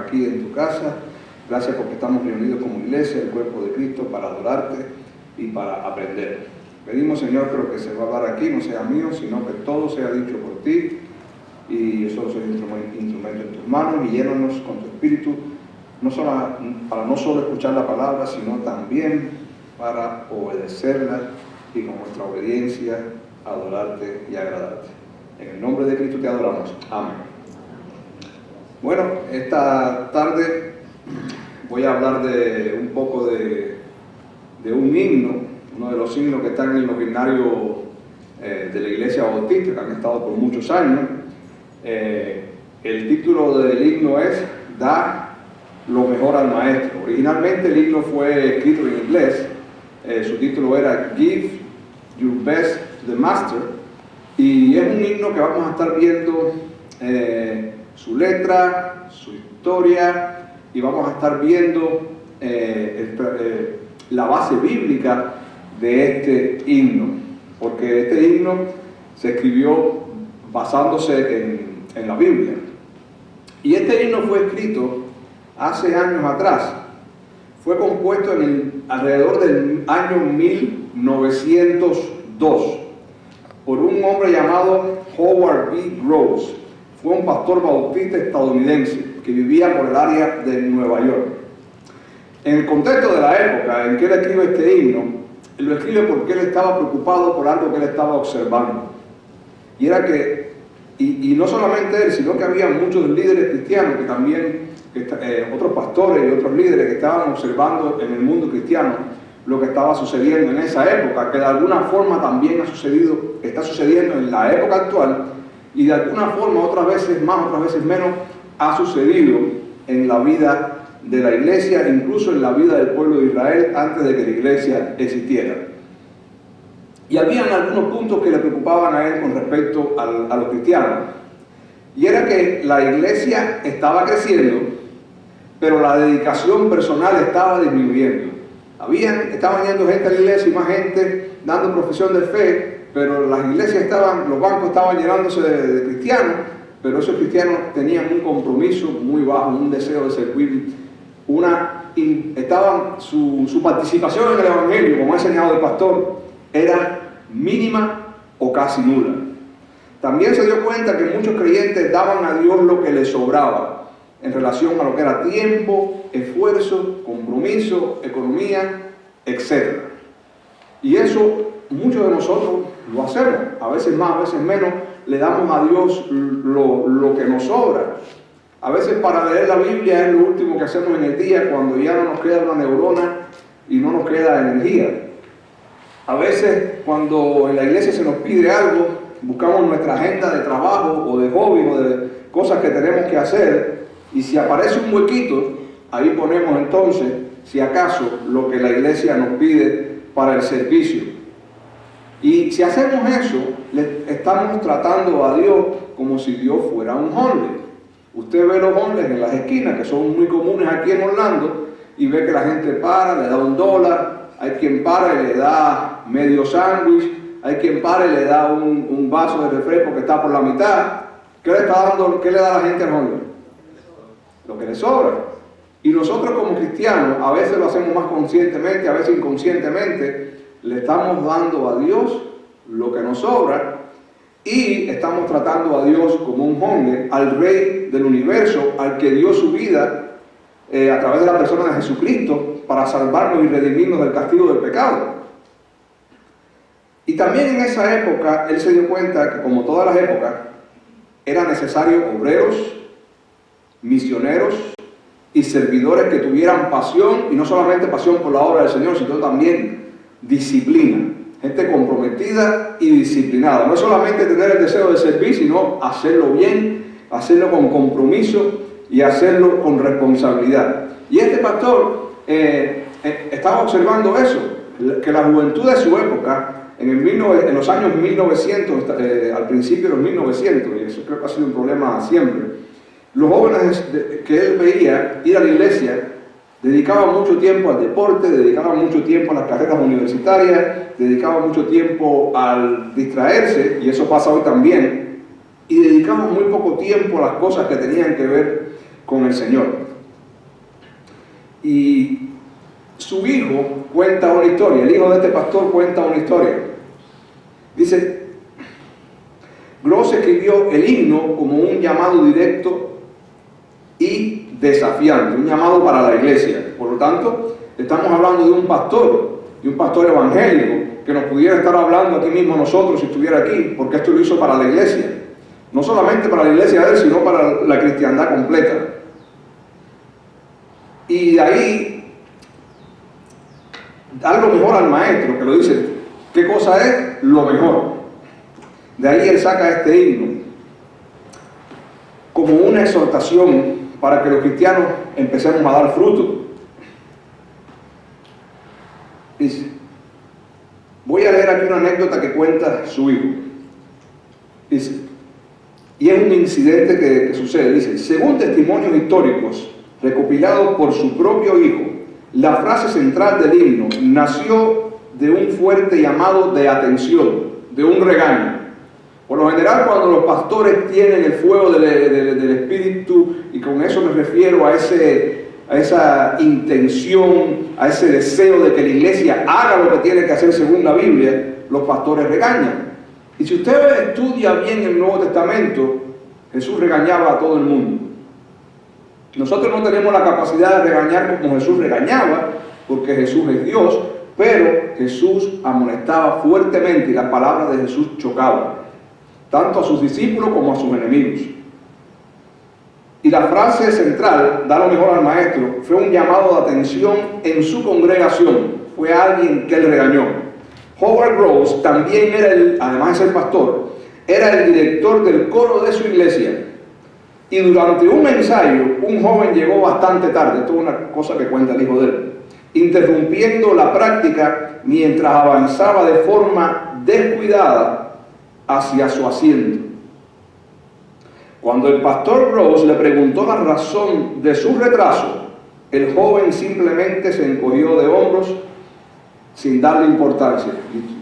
aquí en tu casa. Gracias porque estamos reunidos como iglesia, el cuerpo de Cristo, para adorarte y para aprender. Pedimos, Señor, que lo que se va a hablar aquí no sea mío, sino que todo sea dicho por ti. Y yo solo soy instrumento en tus manos, y llénanos con tu espíritu, no solo, para no solo escuchar la palabra, sino también para obedecerla y con nuestra obediencia adorarte y agradarte. En el nombre de Cristo te adoramos. Amén. Bueno, esta tarde voy a hablar de un poco de un himno, uno de los himnos que están en los himnarios de la Iglesia Bautista, que han estado por muchos años. El título del himno es Da lo mejor al maestro. Originalmente el himno fue escrito en inglés. Su título era Give Your Best to the Master, y es un himno que vamos a estar viendo su letra, su historia, y vamos a estar viendo la base bíblica de este himno, porque este himno se escribió basándose en la Biblia. Y este himno fue escrito hace años atrás. Fue compuesto alrededor del año 1902 por un hombre llamado Howard B. Groves. Fue un pastor bautista estadounidense que vivía por el área de Nueva York. En el contexto de la época en que él escribe este himno, él lo escribe porque él estaba preocupado por algo que él estaba observando. Y era que, y no solamente él, sino que había muchos líderes cristianos que también, otros pastores y otros líderes que estaban observando en el mundo cristiano lo que estaba sucediendo en esa época, que de alguna forma también está sucediendo en la época actual, y de alguna forma, otras veces más, otras veces menos, ha sucedido en la vida de la iglesia, incluso en la vida del pueblo de Israel antes de que la iglesia existiera. Y habían algunos puntos que le preocupaban a él con respecto a los cristianos. Y era que la iglesia estaba creciendo, pero la dedicación personal estaba disminuyendo. Estaban yendo gente a la iglesia y más gente dando profesión de fe, pero las iglesias los bancos estaban llenándose de cristianos, pero esos cristianos tenían un compromiso muy bajo, un deseo de servir, su participación en el evangelio, como ha enseñado el pastor, era mínima o casi nula. También se dio cuenta que muchos creyentes daban a Dios lo que les sobraba en relación a lo que era tiempo, esfuerzo, compromiso, economía, etc. Y eso muchos de nosotros lo hacemos, a veces más, a veces menos, le damos a Dios lo que nos sobra. A veces para leer la Biblia es lo último que hacemos en el día, cuando ya no nos queda una neurona y no nos queda energía. A veces cuando en la iglesia se nos pide algo, buscamos nuestra agenda de trabajo o de hobby o de cosas que tenemos que hacer, y si aparece un huequito, ahí ponemos entonces, si acaso, lo que la iglesia nos pide para el servicio. Y si hacemos eso, le estamos tratando a Dios como si Dios fuera un homeless. Usted ve los homeless en las esquinas, que son muy comunes aquí en Orlando, y ve que la gente para, le da $1, hay quien para y le da medio sándwich, hay quien para y le da un vaso de refresco que está por la mitad. ¿Qué le está dando? ¿Qué le da la gente al homeless? Lo que le sobra. Y nosotros como cristianos, a veces lo hacemos más conscientemente, a veces inconscientemente, le estamos dando a Dios lo que nos sobra, y estamos tratando a Dios como un homeless, al Rey del universo, al que dio su vida a través de la persona de Jesucristo para salvarnos y redimirnos del castigo del pecado. Y también en esa época él se dio cuenta que, como todas las épocas, era necesario obreros, misioneros y servidores que tuvieran pasión, y no solamente pasión por la obra del Señor, sino también disciplina. Gente comprometida y disciplinada. No solamente tener el deseo de servir, sino hacerlo bien, hacerlo con compromiso y hacerlo con responsabilidad. Y este pastor estaba observando eso, que la juventud de su época, en los años 1900, al principio de los 1900, y eso creo que ha sido un problema siempre, los jóvenes que él veía ir a la iglesia dedicaban mucho tiempo al deporte, dedicaban mucho tiempo a las carreras universitarias, dedicaban mucho tiempo al distraerse, y eso pasa hoy también, y dedicaban muy poco tiempo a las cosas que tenían que ver con el Señor. Y su hijo cuenta una historia, el hijo de este pastor cuenta una historia. Dice, Gross escribió el himno como un llamado directo y desafiante, un llamado para la iglesia. Por lo tanto, estamos hablando de un pastor evangélico, que nos pudiera estar hablando aquí mismo a nosotros si estuviera aquí, porque esto lo hizo para la iglesia. No solamente para la iglesia de él, sino para la cristiandad completa. Y de ahí, dar lo mejor al maestro, que lo dice, ¿qué cosa es? Lo mejor. De ahí él saca este himno como una exhortación para que los cristianos empecemos a dar fruto. Dice, voy a leer aquí una anécdota que cuenta su hijo. Dice, y es un incidente que sucede. Dice, según testimonios históricos recopilados por su propio hijo, la frase central del himno nació de un fuerte llamado de atención, de un regaño. Por lo general, cuando los pastores tienen el fuego del Espíritu, y con eso me refiero a esa intención, a ese deseo de que la iglesia haga lo que tiene que hacer según la Biblia, los pastores regañan. Y si usted estudia bien el Nuevo Testamento, Jesús regañaba a todo el mundo. Nosotros no tenemos la capacidad de regañar como Jesús regañaba, porque Jesús es Dios, pero Jesús amonestaba fuertemente y las palabras de Jesús chocaban, tanto a sus discípulos como a sus enemigos. Y la frase central, da lo mejor al maestro, fue un llamado de atención en su congregación. Fue alguien que él regañó. Howard Gross también era, además de ser pastor, era el director del coro de su iglesia. Y durante un ensayo, un joven llegó bastante tarde, esto es una cosa que cuenta el hijo de él, interrumpiendo la práctica mientras avanzaba de forma descuidada hacia su asiento. Cuando el pastor Gross le preguntó la razón de su retraso, el joven simplemente se encogió de hombros sin darle importancia.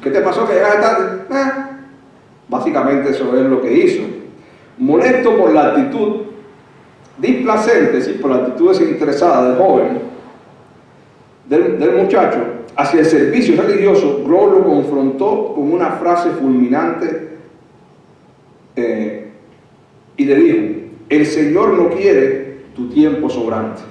¿Qué te pasó que llegaste tarde? Básicamente eso es lo que hizo. Molesto por la actitud displacente, sí, por la actitud desinteresada del joven, del muchacho, hacia el servicio religioso, Gross lo confrontó con una frase fulminante y le dijo, el Señor no quiere tu tiempo sobrante.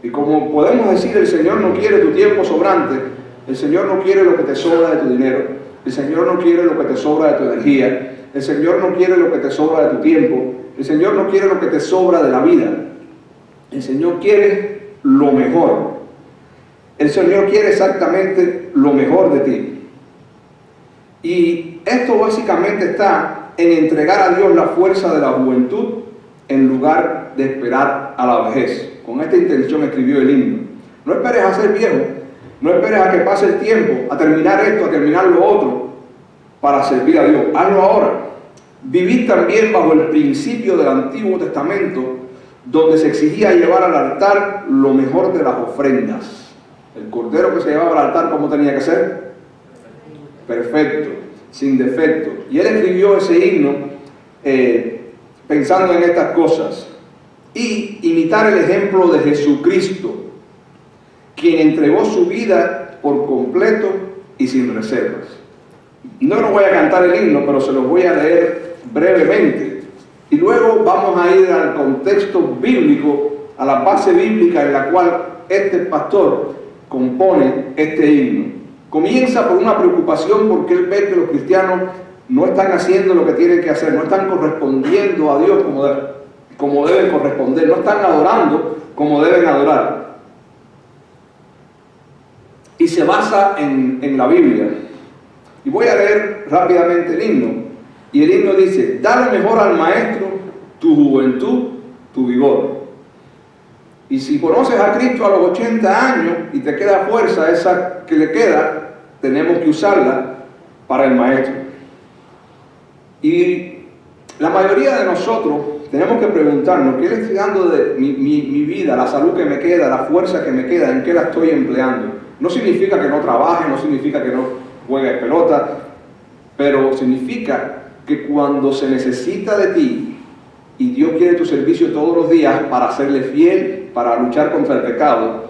Y como podemos decir, el Señor no quiere tu tiempo sobrante, el Señor no quiere lo que te sobra de tu dinero, el Señor no quiere lo que te sobra de tu energía, el Señor no quiere lo que te sobra de tu tiempo, el Señor no quiere lo que te sobra de la vida. El Señor quiere lo mejor. El Señor quiere exactamente lo mejor de ti. Y esto básicamente está en entregar a Dios la fuerza de la juventud en lugar de esperar a la vejez. Con esta intención escribió el himno. No esperes a ser viejo, no esperes a que pase el tiempo, a terminar esto, a terminar lo otro, para servir a Dios. Hazlo ahora. Vivid también bajo el principio del Antiguo Testamento, donde se exigía llevar al altar lo mejor de las ofrendas. El cordero que se llevaba al altar, ¿cómo tenía que ser? Perfecto, sin defecto. Y él escribió ese himno pensando en estas cosas. Y imitar el ejemplo de Jesucristo, quien entregó su vida por completo y sin reservas. No lo voy a cantar el himno, pero se los voy a leer brevemente. Y luego vamos a ir al contexto bíblico, a la base bíblica en la cual este pastor compone este himno. Comienza por una preocupación porque él ve que los cristianos no están haciendo lo que tienen que hacer, no están correspondiendo a Dios como deben corresponder, no están adorando como deben adorar. Y se basa en la Biblia. Y voy a leer rápidamente el himno. Y el himno dice, dale mejor al maestro tu juventud, tu vigor. Y si conoces a Cristo a los 80 años y te queda fuerza esa que le queda, tenemos que usarla para el maestro. Y la mayoría de nosotros tenemos que preguntarnos, ¿qué le estoy dando de mi vida, la salud que me queda, la fuerza que me queda, en qué la estoy empleando? No significa que no trabaje, no significa que no juegue pelota, pero significa que cuando se necesita de ti y Dios quiere tu servicio todos los días para serle fiel, para luchar contra el pecado,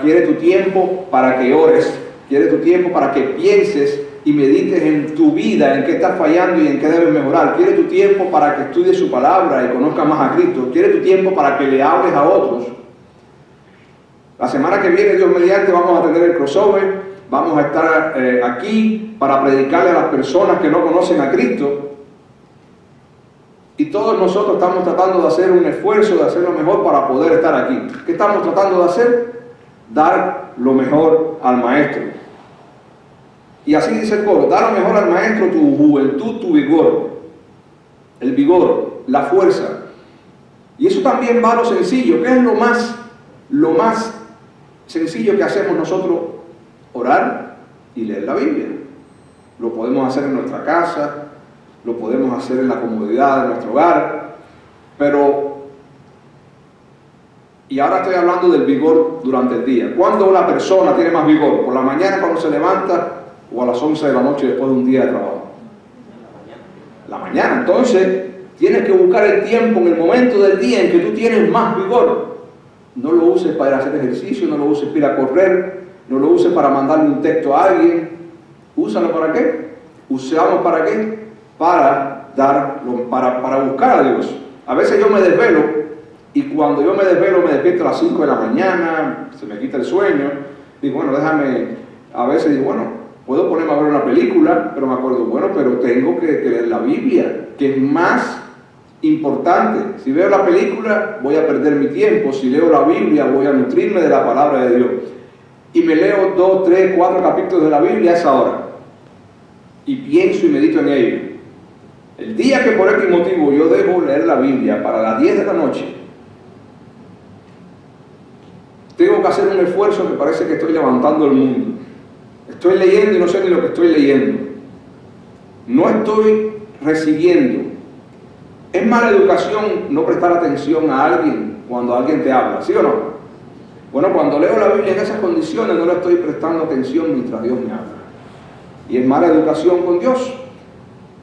quiere tu tiempo para que ores, quiere tu tiempo para que pienses y medites en tu vida, en qué estás fallando y en qué debes mejorar. Quiere tu tiempo para que estudies su palabra y conozcas más a Cristo. Quiere tu tiempo para que le hables a otros. La semana que viene, Dios mediante, vamos a tener el crossover. Vamos a estar aquí para predicarle a las personas que no conocen a Cristo. Y todos nosotros estamos tratando de hacer un esfuerzo, de hacer lo mejor para poder estar aquí. ¿Qué estamos tratando de hacer? Dar lo mejor al maestro. Y así dice el coro: da lo mejor al maestro, tu juventud, tu vigor. El vigor, la fuerza. Y eso también va a lo sencillo. ¿Qué es lo más sencillo que hacemos nosotros? Orar y leer la Biblia. Lo podemos hacer en nuestra casa, lo podemos hacer en la comodidad de nuestro hogar, y ahora estoy hablando del vigor durante el día. ¿Cuándo una persona tiene más vigor? ¿Por la mañana cuando se levanta o a las 11 de la noche después de un día de trabajo? La mañana. Entonces tienes que buscar el tiempo en el momento del día en que tú tienes más vigor. No lo uses para ir a hacer ejercicio, no lo uses para ir a correr, no lo uses para mandarle un texto a alguien. Úsalo ¿para qué? Usamos ¿para qué? Para buscar a Dios. A veces yo me desvelo, y cuando yo me desvelo me despierto a las 5 de la mañana, se me quita el sueño, digo, bueno, a veces digo, bueno, puedo ponerme a ver una película, pero me acuerdo, bueno, pero tengo que leer la Biblia, que es más importante. Si veo la película, voy a perder mi tiempo. Si leo la Biblia, voy a nutrirme de la palabra de Dios. Y me leo 2, 3, 4 capítulos de la Biblia a esa hora. Y pienso y medito en ello. El día que por X motivo yo dejo leer la Biblia para las 10 de la noche, tengo que hacer un esfuerzo que parece que estoy levantando el mundo. Estoy leyendo y no sé ni lo que estoy leyendo. No estoy recibiendo. ¿Es mala educación no prestar atención a alguien cuando alguien te habla? ¿Sí o no? Bueno, cuando leo la Biblia en esas condiciones no le estoy prestando atención mientras Dios me habla. Y es mala educación con Dios.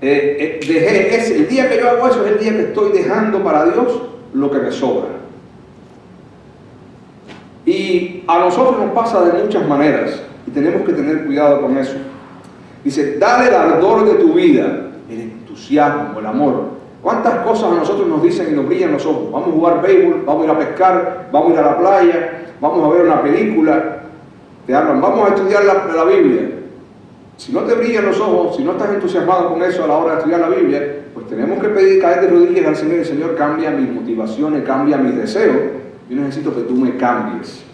El día que yo hago eso es el día que estoy dejando para Dios lo que me sobra. Y a nosotros nos pasa de muchas maneras y tenemos que tener cuidado con eso. Dice, dale el ardor de tu vida, el entusiasmo, el amor. ¿Cuántas cosas a nosotros nos dicen y nos brillan los ojos? Vamos a jugar béisbol, vamos a ir a pescar, vamos a ir a la playa, vamos a ver una película. Te hablan, vamos a estudiar la Biblia. Si no te brillan los ojos, si no estás entusiasmado con eso a la hora de estudiar la Biblia, pues tenemos que pedir, caer de rodillas al Señor. Y Señor, cambia mis motivaciones, cambia mis deseos. Yo necesito que tú me cambies.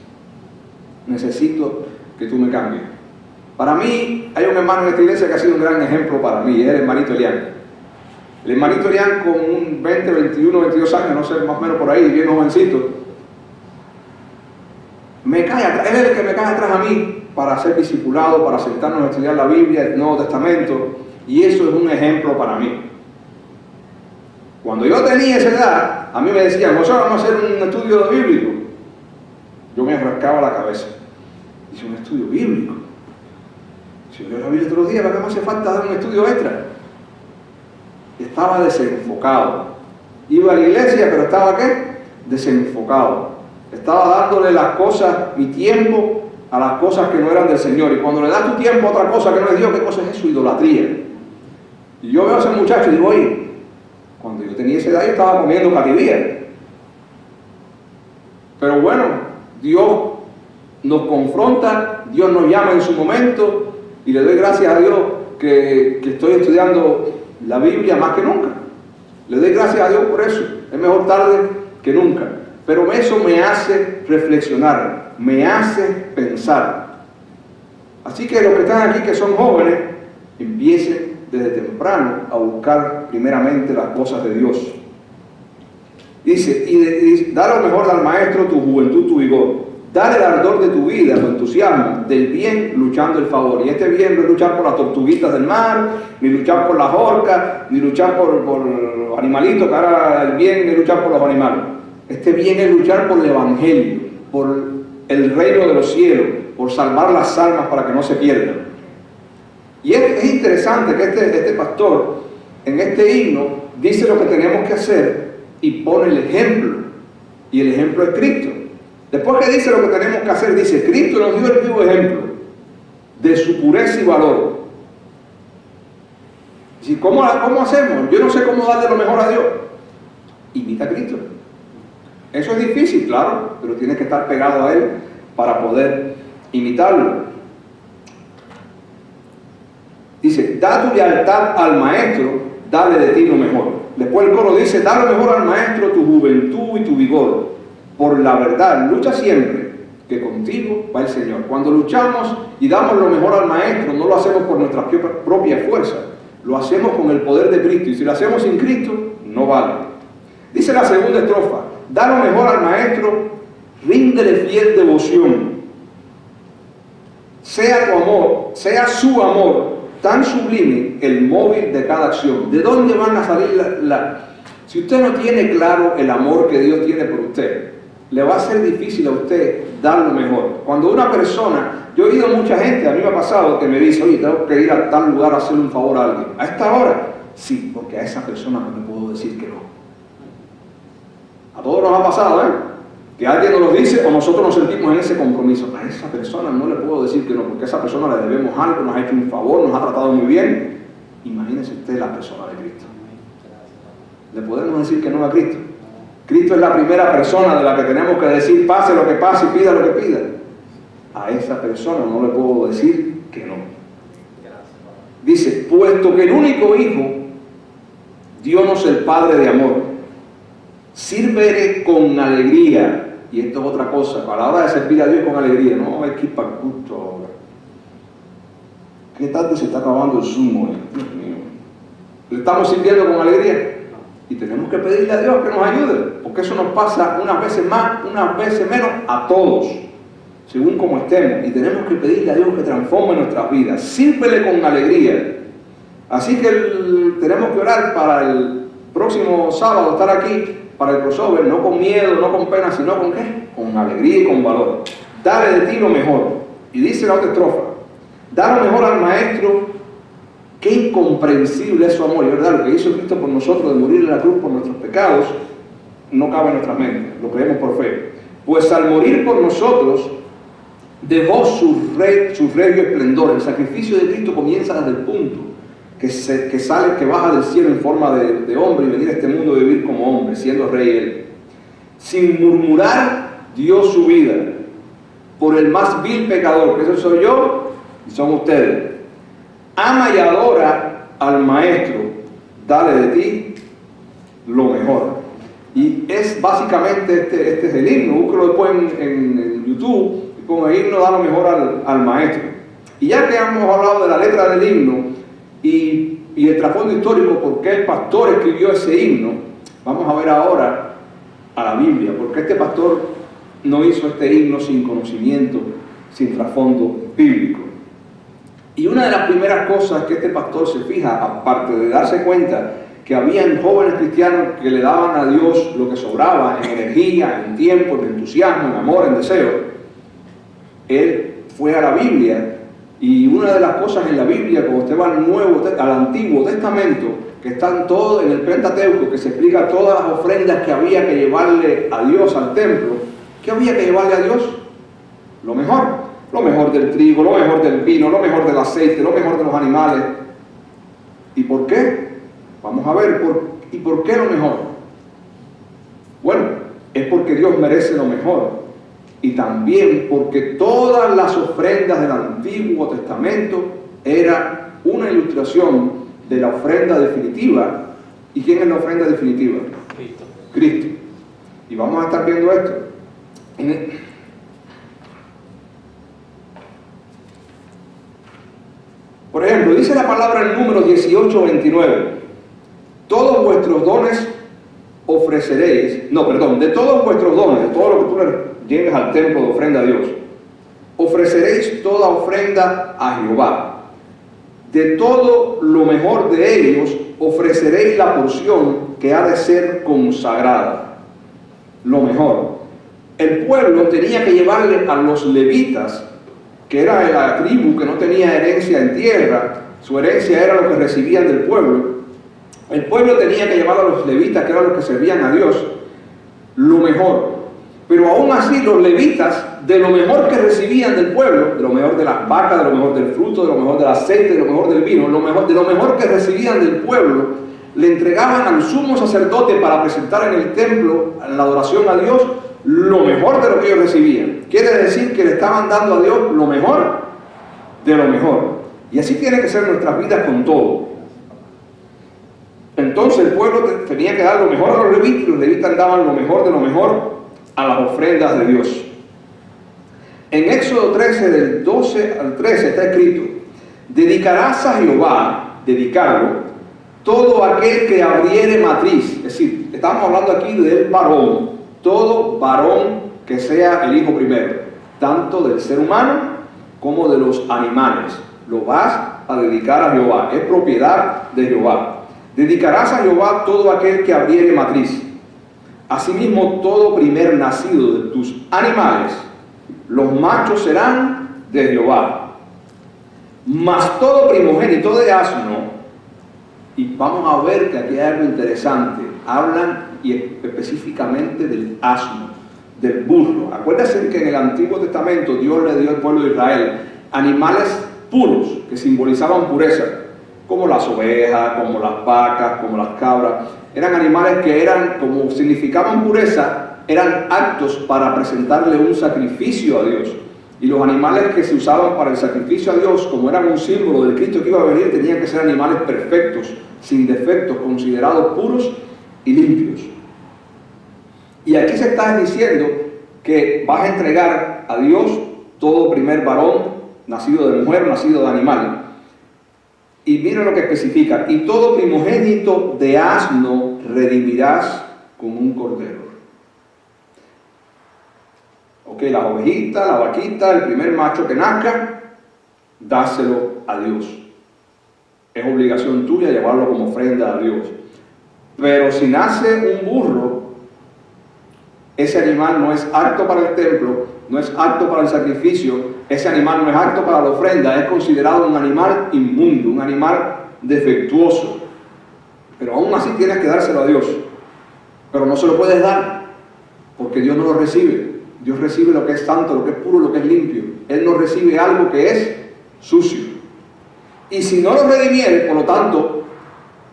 Necesito que tú me cambies. Para mí, hay un hermano en esta iglesia que ha sido un gran ejemplo para mí, es el hermanito Elian. El hermanito Elian con un 20, 21, 22 años, no sé, más o menos por ahí, bien jovencito, me cae atrás, él es el que me cae atrás a mí para ser discipulado, para sentarnos a estudiar la Biblia, el Nuevo Testamento, y eso es un ejemplo para mí. Cuando yo tenía esa edad, a mí me decían, José, vamos a hacer un estudio bíblico. Yo me rascaba la cabeza. Hice un estudio bíblico. Si yo leo la Biblia todos los días, ¿para qué me hace falta dar un estudio extra? Estaba desenfocado. Iba a la iglesia, pero estaba ¿qué? Desenfocado. Estaba dándole las cosas, mi tiempo, a las cosas que no eran del Señor. Y cuando le das tu tiempo a otra cosa que no es Dios, ¿qué cosa es eso? Idolatría. Y yo veo a ese muchacho y digo, oye, cuando yo tenía esa edad yo estaba comiendo cativía. Pero bueno, Dios nos confronta, Dios nos llama en su momento y le doy gracias a Dios que estoy estudiando la Biblia más que nunca. Le doy gracias a Dios por eso. Es mejor tarde que nunca. Pero eso me hace reflexionar, me hace pensar. Así que los que están aquí, que son jóvenes, empiecen desde temprano a buscar primeramente las cosas de Dios. Dice, y da lo mejor al maestro, tu juventud, tu vigor. Dale el ardor de tu vida, tu entusiasmo, del bien luchando el favor. Y este bien no es luchar por las tortuguitas del mar, ni luchar por las orcas, ni luchar por los animalitos, que ahora el bien es luchar por los animales. Este bien es luchar por el evangelio, por el reino de los cielos, por salvar las almas para que no se pierdan. Y es interesante que este pastor, en este himno, dice lo que tenemos que hacer y pone el ejemplo. Y el ejemplo es Cristo. Después que dice lo que tenemos que hacer, dice, Cristo nos dio el vivo ejemplo de su pureza y valor. ¿Y cómo hacemos? Yo no sé cómo darle lo mejor a Dios. Imita a Cristo. Eso es difícil, claro, pero tienes que estar pegado a Él para poder imitarlo. Dice, da tu lealtad al maestro, dale de ti lo mejor. Después el coro dice, da lo mejor al maestro, tu juventud y tu vigor. Por la verdad, lucha siempre, que contigo va el Señor. Cuando luchamos y damos lo mejor al maestro, no lo hacemos por nuestra propia fuerza, lo hacemos con el poder de Cristo. Y si lo hacemos sin Cristo, no vale. Dice la segunda estrofa, da lo mejor al maestro, ríndele fiel devoción. Sea tu amor, sea su amor tan sublime el móvil de cada acción. ¿De dónde van a salir Si usted no tiene claro el amor que Dios tiene por usted, le va a ser difícil a usted dar lo mejor. Cuando una persona, yo he oído mucha gente, a mí me ha pasado que me dice, oye, tengo que ir a tal lugar a hacerle un favor a alguien. ¿A esta hora? Sí, porque a esa persona no le puedo decir que no. A todos nos ha pasado, que alguien nos lo dice o nosotros nos sentimos en ese compromiso. A esa persona no le puedo decir que no, porque a esa persona le debemos algo, nos ha hecho un favor, nos ha tratado muy bien. Imagínese usted la persona de Cristo. ¿Le podemos decir que no a Cristo? Cristo es la primera persona de la que tenemos que decir, pase lo que pase y pida lo que pida. A esa persona no le puedo decir que no. Dice, puesto que el único Hijo, Dios el Padre de amor, sírvele con alegría. Y esto es otra cosa, a la hora de servir a Dios con alegría, no hay que ir para el culto ahora. ¿Qué tanto se está acabando el zumo? Dios mío. ¿Le estamos sirviendo con alegría? Y tenemos que pedirle a Dios que nos ayude, porque eso nos pasa unas veces más, unas veces menos, a todos, según como estemos. Y tenemos que pedirle a Dios que transforme nuestras vidas. Sírvele con alegría. Así que tenemos que orar para el próximo sábado, estar aquí, para el crossover, no con miedo, no con pena, sino con ¿qué? Con alegría y con valor. Dale de ti lo mejor. Y dice la otra estrofa, da lo mejor al maestro. Qué incomprensible es su amor, y verdad, lo que hizo Cristo por nosotros, de morir en la cruz por nuestros pecados, no cabe en nuestras mentes, lo creemos por fe. Pues al morir por nosotros, dejó su regio esplendor. El sacrificio de Cristo comienza desde el punto que baja del cielo en forma de hombre y venir a este mundo a vivir como hombre, siendo rey él. Sin murmurar, dio su vida por el más vil pecador, que eso soy yo y son ustedes. Ama y adora al maestro, dale de ti lo mejor. Y es básicamente este es el himno. Búsquelo después en YouTube y ponga himno, da lo mejor al maestro. Y ya que hemos hablado de la letra del himno y el trasfondo histórico, por qué el pastor escribió ese himno, vamos a ver ahora a la Biblia, porque este pastor no hizo este himno sin conocimiento, sin trasfondo bíblico. Y una de las primeras cosas que este pastor se fija, aparte de darse cuenta que habían jóvenes cristianos que le daban a Dios lo que sobraba en energía, en tiempo, en entusiasmo, en amor, en deseo, él fue a la Biblia. Y una de las cosas en la Biblia, cuando usted va al Antiguo Testamento, que están todos en el Pentateuco, que se explica todas las ofrendas que había que llevarle a Dios al templo, ¿qué había que llevarle a Dios? Lo mejor. Lo mejor del trigo, lo mejor del vino, lo mejor del aceite, lo mejor de los animales. ¿Y por qué? Vamos a ver, ¿y por qué lo mejor? Bueno, es porque Dios merece lo mejor. Y también porque todas las ofrendas del Antiguo Testamento era una ilustración de la ofrenda definitiva. ¿Y quién es la ofrenda definitiva? Cristo. Cristo. Y vamos a estar viendo esto. Por ejemplo, dice la palabra en Números 18:29, todos vuestros dones ofreceréis, de todos vuestros dones, de todo lo que tú le lleves al templo de ofrenda a Dios, ofreceréis toda ofrenda a Jehová. De todo lo mejor de ellos ofreceréis la porción que ha de ser consagrada. Lo mejor. El pueblo tenía que llevarle a los levitas, que era la tribu que no tenía herencia en tierra, su herencia era lo que recibían del pueblo. El pueblo tenía que llevar a los levitas, que eran los que servían a Dios, lo mejor. Pero aún así los levitas, de lo mejor que recibían del pueblo, de lo mejor de las vacas, de lo mejor del fruto, de lo mejor del aceite, de lo mejor del vino, de lo mejor que recibían del pueblo, le entregaban al sumo sacerdote para presentar en el templo, en la adoración a Dios, lo mejor de lo que ellos recibían. Quiere decir que le estaban dando a Dios lo mejor de lo mejor. Y así tiene que ser nuestras vidas con todo. Entonces el pueblo tenía que dar lo mejor a los levitas, y los levitas daban lo mejor de lo mejor a las ofrendas de Dios. En Éxodo 13, del 12 al 13 está escrito: dedicarás a Jehová, dedicarlo, todo aquel que abriere matriz. Es decir, estamos hablando aquí del varón, todo varón que sea el hijo primero, tanto del ser humano como de los animales. Lo vas a dedicar a Jehová, es propiedad de Jehová. Dedicarás a Jehová todo aquel que abriere matriz. Asimismo, todo primer nacido de tus animales, los machos serán de Jehová. Mas todo primogénito de asno, y vamos a ver que aquí hay algo interesante, hablan y específicamente del asno, del burro. Acuérdense que en el Antiguo Testamento Dios le dio al pueblo de Israel animales puros que simbolizaban pureza, como las ovejas, como las vacas, como las cabras. Eran animales que eran, como significaban pureza, eran actos para presentarle un sacrificio a Dios. Y los animales que se usaban para el sacrificio a Dios, como eran un símbolo del Cristo que iba a venir, tenían que ser animales perfectos, sin defectos, considerados puros y limpios. Y aquí se está diciendo que vas a entregar a Dios todo primer varón, nacido de mujer, nacido de animal. Y mira lo que especifica: y todo primogénito de asno redimirás con un cordero. Ok, la ovejita, la vaquita, el primer macho que nazca, dáselo a Dios. Es obligación tuya llevarlo como ofrenda a Dios. Pero si nace un burro, ese animal no es apto para el templo, no es apto para el sacrificio, ese animal no es apto para la ofrenda, es considerado un animal inmundo, un animal defectuoso. Pero aún así tienes que dárselo a Dios. Pero no se lo puedes dar, porque Dios no lo recibe. Dios recibe lo que es santo, lo que es puro, lo que es limpio. Él no recibe algo que es sucio. Y si no lo redimiere, por lo tanto,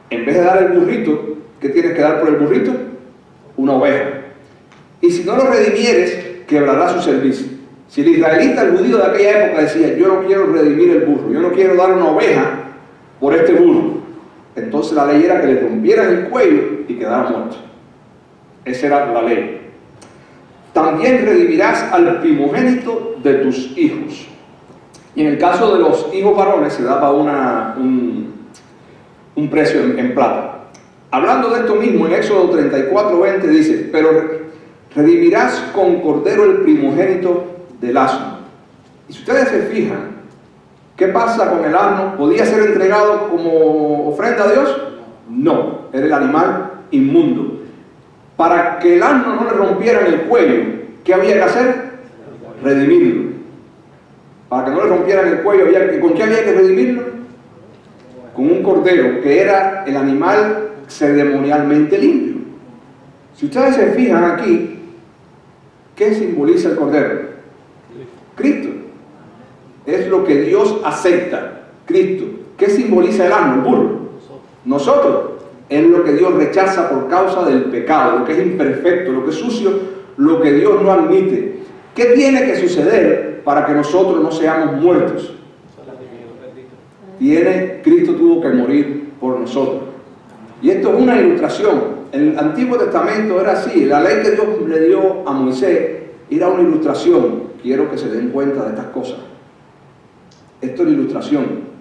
en vez de dar el burrito, ¿qué tienes que dar por el burrito? Una oveja. Y si no lo redimieres, quebrará su servicio. Si el israelita, el judío de aquella época decía: yo no quiero redimir el burro, yo no quiero dar una oveja por este burro, entonces la ley era que le rompieran el cuello y quedara muerto. Esa era la ley. También redimirás al primogénito de tus hijos. Y en el caso de los hijos varones se daba un precio en plata. Hablando de esto mismo, en Éxodo 34:20 dice: pero redimirás con cordero el primogénito del asno. Y si ustedes se fijan, ¿qué pasa con el asno? ¿Podía ser entregado como ofrenda a Dios? No, era el animal inmundo. Para que el asno no le rompieran el cuello, ¿qué había que hacer? Redimirlo. Para que no le rompieran el cuello, ¿con qué había que redimirlo? Con un cordero, que era el animal ceremonialmente limpio. Si ustedes se fijan aquí, ¿qué simboliza el cordero? Cristo. Es lo que Dios acepta, Cristo. ¿Qué simboliza el asno, el burro? Nosotros. Es lo que Dios rechaza por causa del pecado, lo que es imperfecto, lo que es sucio, lo que Dios no admite. ¿Qué tiene que suceder para que nosotros no seamos muertos? Cristo tuvo que morir por nosotros. Y esto es una ilustración. El Antiguo Testamento era así. La ley que Dios le dio a Moisés era una ilustración. Quiero que se den cuenta de estas cosas. Esto es la ilustración.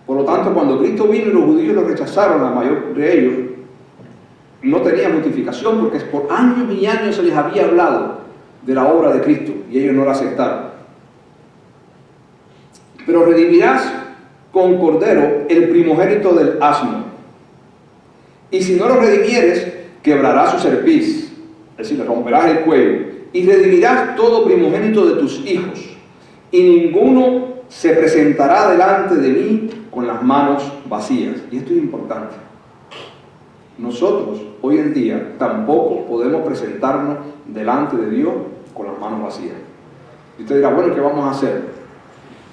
Por lo tanto, cuando Cristo vino y los judíos lo rechazaron, la mayor de ellos no tenían justificación, porque por años y años se les había hablado de la obra de Cristo y ellos no la aceptaron. Pero redimirás con cordero el primogénito del asno, y si no lo redimieres, quebrará su cerviz, es decir, le romperás el cuello, y redimirás todo primogénito de tus hijos, y ninguno se presentará delante de mí con las manos vacías. Y esto es importante. nosotros hoy en día tampoco podemos presentarnos delante de Dios con las manos vacías. Y usted dirá, bueno, ¿qué vamos a hacer?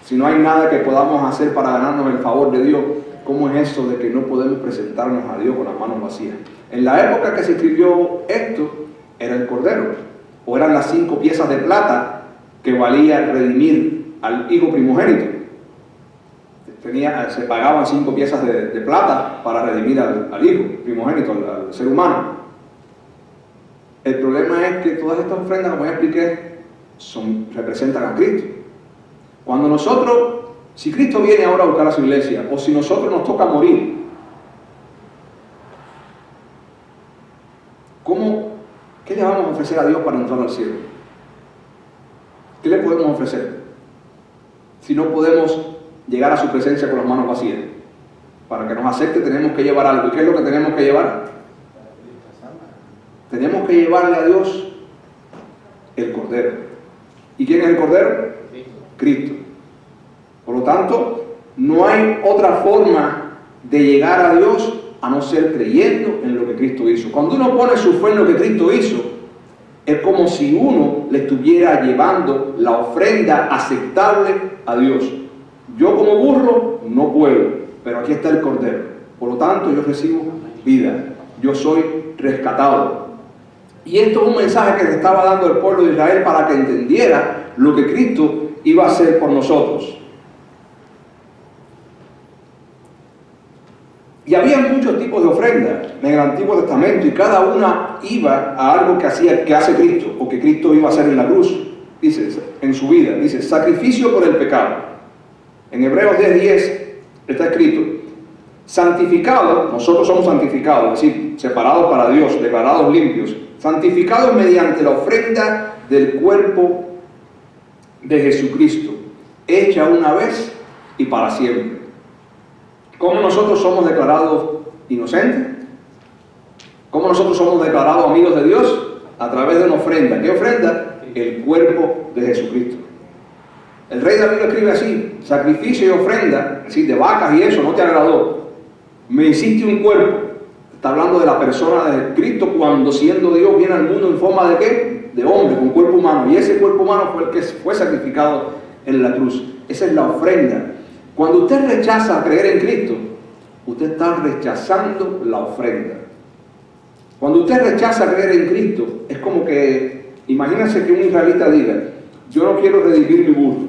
Si no hay nada que podamos hacer para ganarnos el favor de Dios, ¿cómo es eso de que no podemos presentarnos a Dios con las manos vacías? En la época que se escribió esto, era el cordero, o eran las 5 piezas de plata que valía redimir al hijo primogénito. Se pagaban 5 piezas de plata para redimir al hijo primogénito, al ser humano. El problema es que todas estas ofrendas, como ya expliqué, representan a Cristo. Si Cristo viene ahora a buscar a su iglesia, o si nosotros nos toca morir, ¿qué le vamos a ofrecer a Dios para entrar al cielo? ¿Qué le podemos ofrecer? Si no podemos llegar a su presencia con las manos vacías. Para que nos acepte tenemos que llevar algo. ¿Y qué es lo que tenemos que llevar? Tenemos que llevarle a Dios el Cordero. ¿Y quién es el Cordero? Cristo. Por lo tanto, no hay otra forma de llegar a Dios a no ser creyendo en lo que Cristo hizo. Cuando uno pone su fe en lo que Cristo hizo, es como si uno le estuviera llevando la ofrenda aceptable a Dios. Yo como burro no puedo, pero aquí está el Cordero. Por lo tanto, yo recibo vida. Yo soy rescatado. Y esto es un mensaje que le estaba dando el pueblo de Israel para que entendiera lo que Cristo iba a hacer por nosotros. Y había muchos tipos de ofrendas en el Antiguo Testamento y cada una iba a algo que hace Cristo o que Cristo iba a hacer en la cruz, dice, en su vida. Dice, sacrificio por el pecado. En Hebreos 10:10 está escrito, santificados, nosotros somos santificados, es decir, separados para Dios, declarados limpios, santificados mediante la ofrenda del cuerpo de Jesucristo, hecha una vez y para siempre. ¿Cómo nosotros somos declarados inocentes? ¿Cómo nosotros somos declarados amigos de Dios? A través de una ofrenda. ¿Qué ofrenda? El cuerpo de Jesucristo. El rey David lo escribe así, sacrificio y ofrenda, así de vacas y eso, no te agradó. Me hiciste un cuerpo. Está hablando de la persona de Cristo cuando siendo Dios viene al mundo en forma de ¿qué? De hombre, con cuerpo humano. Y ese cuerpo humano fue el que fue sacrificado en la cruz. Esa es la ofrenda. Cuando usted rechaza creer en Cristo, usted está rechazando la ofrenda. Cuando usted rechaza creer en Cristo, es como que, imagínense que un israelita diga, yo no quiero redimir mi burro,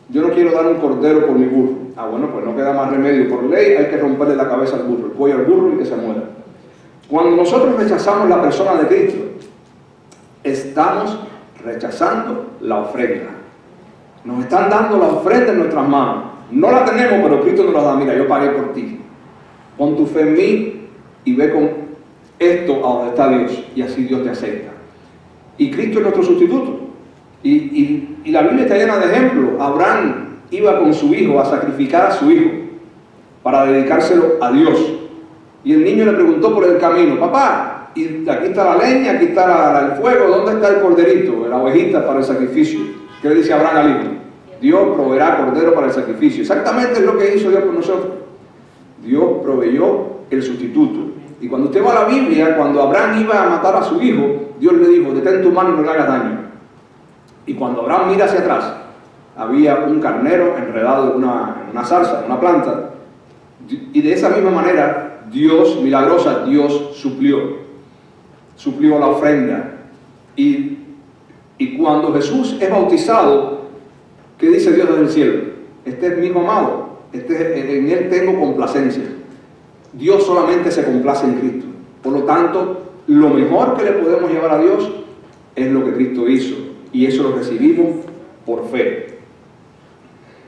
yo no quiero dar un cordero por mi burro. Ah, bueno, pues no queda más remedio. Por ley hay que romperle la cabeza al burro, el cuello al burro y que se muera. Cuando nosotros rechazamos la persona de Cristo, estamos rechazando la ofrenda. Nos están dando la ofrenda en nuestras manos. No la tenemos, pero Cristo nos la da. Mira, yo pagué por ti. Pon tu fe en mí y ve con esto a donde está Dios. Y así Dios te acepta. Y Cristo es nuestro sustituto. Y la Biblia está llena de ejemplos. Abraham iba con su hijo a sacrificar a su hijo para dedicárselo a Dios. Y el niño le preguntó por el camino, papá, y aquí está la leña, aquí está el fuego, ¿dónde está el corderito, la ovejita para el sacrificio? ¿Qué le dice Abraham al hijo? Dios proveerá cordero para el sacrificio. Exactamente es lo que hizo Dios por nosotros. Dios proveyó el sustituto. Y cuando usted va a la Biblia, cuando Abraham iba a matar a su hijo, Dios le dijo, detén tu mano y no le hagas daño. Y cuando Abraham mira hacia atrás, había un carnero enredado en una zarza, en una planta. Y de esa misma manera, Dios, milagrosa, Dios suplió la ofrenda. Y cuando Jesús es bautizado, ¿qué dice Dios desde el cielo? Este es mi hijo amado, en él tengo complacencia. Dios solamente se complace en Cristo. Por lo tanto, lo mejor que le podemos llevar a Dios es lo que Cristo hizo. Y eso lo recibimos por fe.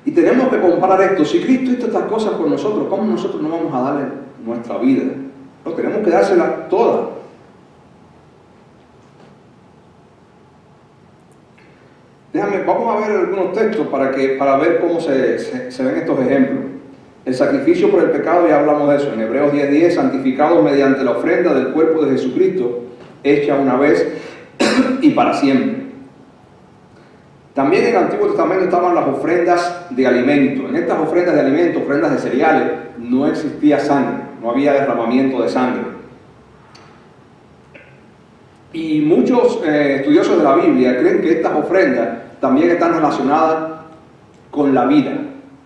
Y tenemos que comparar esto. Si Cristo hizo estas cosas por nosotros, ¿cómo nosotros no vamos a darle nuestra vida? No, tenemos que dársela toda. Vamos a ver algunos textos para ver cómo se ven estos ejemplos. El sacrificio por el pecado, ya hablamos de eso. En Hebreos 10:10, santificados mediante la ofrenda del cuerpo de Jesucristo, hecha una vez y para siempre. También en el Antiguo Testamento estaban las ofrendas de alimento. En estas ofrendas de alimento, ofrendas de cereales, no existía sangre, no había derramamiento de sangre. Y muchos estudiosos de la Biblia creen que estas ofrendas también están relacionadas con la vida.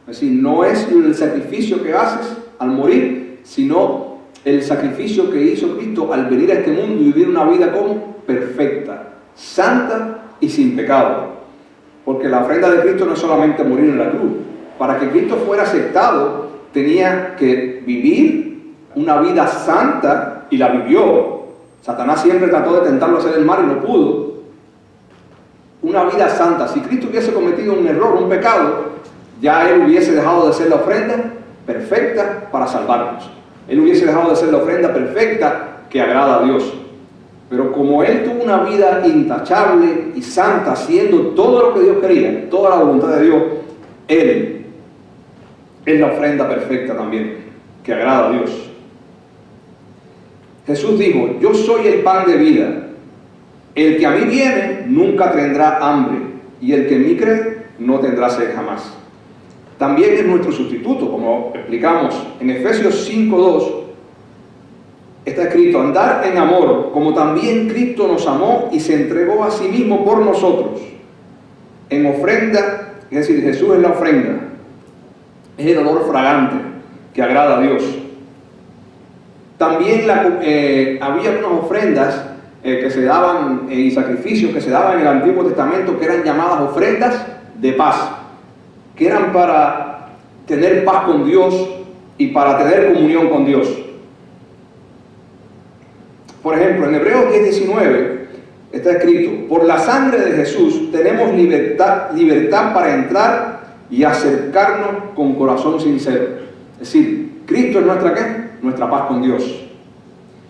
Es decir, no es el sacrificio que haces al morir, sino el sacrificio que hizo Cristo al venir a este mundo y vivir una vida como perfecta, santa y sin pecado. Porque la ofrenda de Cristo no es solamente morir en la cruz. Para que Cristo fuera aceptado, tenía que vivir una vida santa y la vivió. Satanás siempre trató de tentarlo a hacer el mal y no pudo. Una vida santa. Si Cristo hubiese cometido un error, un pecado, ya Él hubiese dejado de ser la ofrenda perfecta para salvarnos. Él hubiese dejado de ser la ofrenda perfecta que agrada a Dios. Pero como Él tuvo una vida intachable y santa, haciendo todo lo que Dios quería, toda la voluntad de Dios, Él es la ofrenda perfecta también, que agrada a Dios. Jesús dijo: yo soy el pan de vida. El que a mí viene nunca tendrá hambre, y el que en mí cree no tendrá sed jamás. También es nuestro sustituto, como explicamos en Efesios 5:2. Está escrito: andar en amor, como también Cristo nos amó y se entregó a sí mismo por nosotros. En ofrenda, es decir, Jesús es la ofrenda. Es el olor fragante que agrada a Dios. También había unas ofrendas que se daban y sacrificios que se daban en el Antiguo Testamento que eran llamadas ofrendas de paz, que eran para tener paz con Dios y para tener comunión con Dios. Por ejemplo, en Hebreos 10:19 está escrito: por la sangre de Jesús tenemos libertad para entrar y acercarnos con corazón sincero. Es decir, Cristo es nuestra ¿qué? Nuestra paz con Dios.